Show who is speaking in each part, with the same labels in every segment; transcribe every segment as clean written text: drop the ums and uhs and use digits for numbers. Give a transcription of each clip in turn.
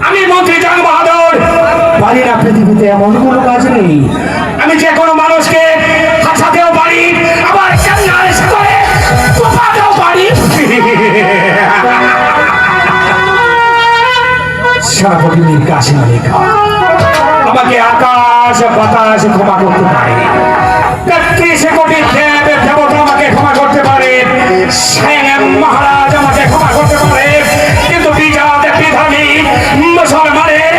Speaker 1: আমি মন্ত্রী জাং বাহাদুর পারি না পৃথিবীতে এমন কোনো কাজ নেই। আমি যে কোনো মানুষকে হাসাতেও পারি, আবার কান্নায় সাগরে কোপাতেও পারি। সারাদিনের কাছে লেখা আমাকে আকাশ বাতাস ক্ষমা করতে পারে, ৩৩ কোটি দেব দেবতা আমাকে ক্ষমা করতে পারে, স্বয়ং মহারাজ আমাকে ক্ষমা করতে পারে, কিন্তু বিজাত বিধানী মুসলমানের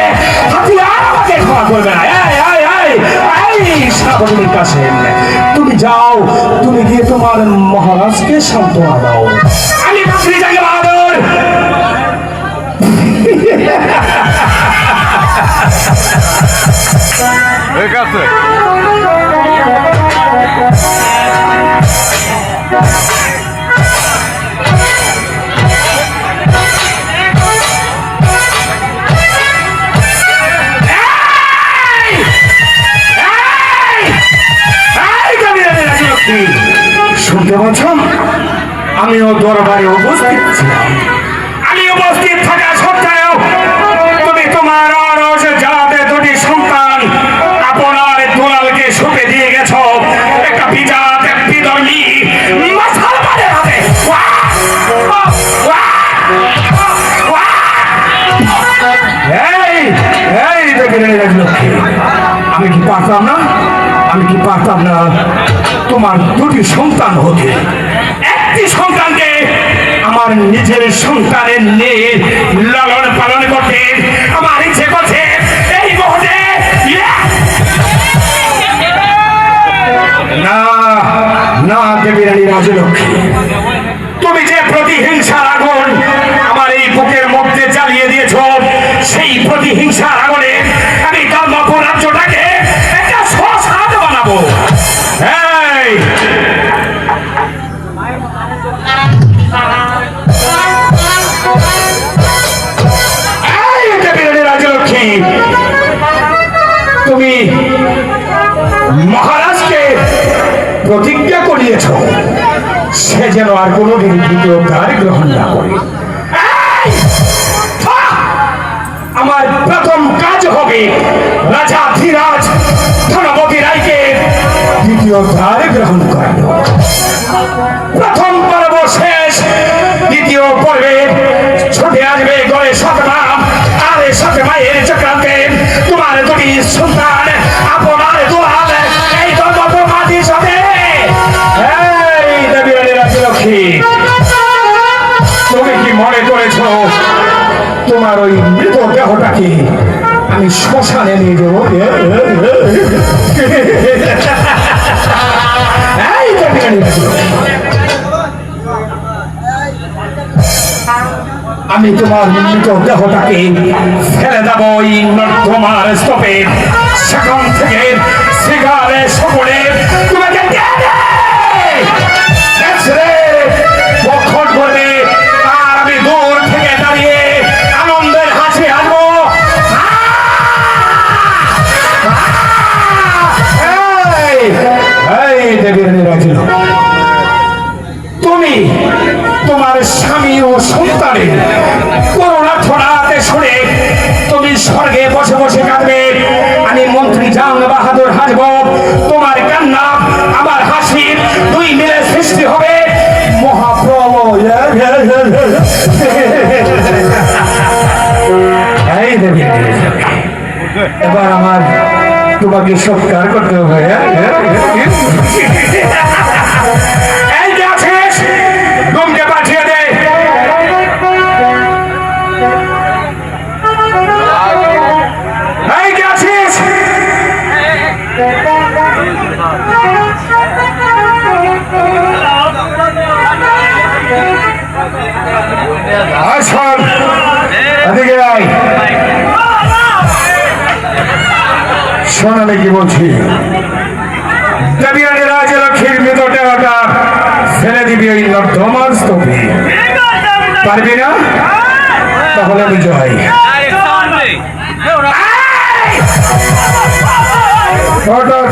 Speaker 1: হাতিয়ার আমাকে ক্ষমা করবে না। সারাদিনের কাছে তুমি যাও, তুমি গিয়ে তোমার মহারাজকে সান্ত্বনা দাও। আমি মন্ত্রী জাং বাহাদুর
Speaker 2: ঠিক আছে।
Speaker 1: শুনতে পাচ্ছ? আমিও দরবারে উপস্থিত ছিলাম। আমি উপস্থিত থাকা সত্ত্বেও তুমি তোমার অরস জাতে দুটি সন্তান আপনার দুলালকে সুপে দিয়ে গেছ একটা বিজাত বিধর্মী মুসলমানের হাতে। আমি কি পারতাম না? আমি কি পারতাম না তোমার দুটি সন্তান হতে? একটি সন্তানকে আমার নিজের সন্তানের নিয়ে লালন পালন করতে আমার ইচ্ছে করছে এই মুহূর্তে। না না দেবী রানী রাজলক্ষ্মী, তুমি যে প্রতিহিংসার আগুন আমার এই বুকের মধ্যে জ্বালিয়ে দিয়েছ, সেই প্রতিহিংসার আগুনে আমি ধর্মপুর রাজ্যটাকে একটা শ্মশান বানাবো। রাজলক্ষ্মী, তুমি মহারাজকে প্রতিজ্ঞা করিয়েছ সে যেন আর কোনোদিন দ্বিতীয় দ্বার গ্রহণ না করে। আমার প্রথম কাজ হবে রাজা ধীরাজ ধনপতি রায়কে দ্বিতীয় দ্বার গ্রহণ করানো। প্রথম পর্ব শেষ, দ্বিতীয় পর্বে ছুটে আসবে গড়ে সতমা, আর সতমায়ের চক্রান্তে তোমার দুটি সন্তান আপনার দুলাল এই ধর্মপুর মাটির সাথে। এই দেবী রানী রাজলক্ষ্মী, তুমি কি মনে করেছ তোমার ওই মৃত দেহটাকে আমি শ্মশানে নিয়ে যাবো? আমি তোমার মৃত দেহটাকে ফেলে দেবো ওই নর্দমার স্তূপে, সেখান থেকে সিগারে সকলে তোমাকে বক্ষণ করবে, আর আমি দূর থেকে দাঁড়িয়ে আনন্দের হাসি আসবো। দেবী রানী রাজলক্ষ্মী, তুমি তোমার স্বামী ও সন্তানের করুণা ছড়াতে শুনে তুমি স্বর্গে বসে বসে কাঁদবে, আমি মন্ত্রী জাং বাহাদুর হাসব। তোমার কান্না আমার হাসির দুই মিলে সৃষ্টি হবে মহাপ্রলয়। এই দেবী, এবার আমার তোমাকে সৎকার করতে হবে। এই যে আছিস, রুমকে পাঠিয়ে দে। এই যে আছিস, আসুন এদিকে আয়। শোন আমি কি বলছি, দেবী রানী রাজলক্ষ্মীর মৃতদেহটা ফেলে দিবি ওই নর্দমার স্তূপে। পারবি না? তাহলে আমি যাই। হঠাৎ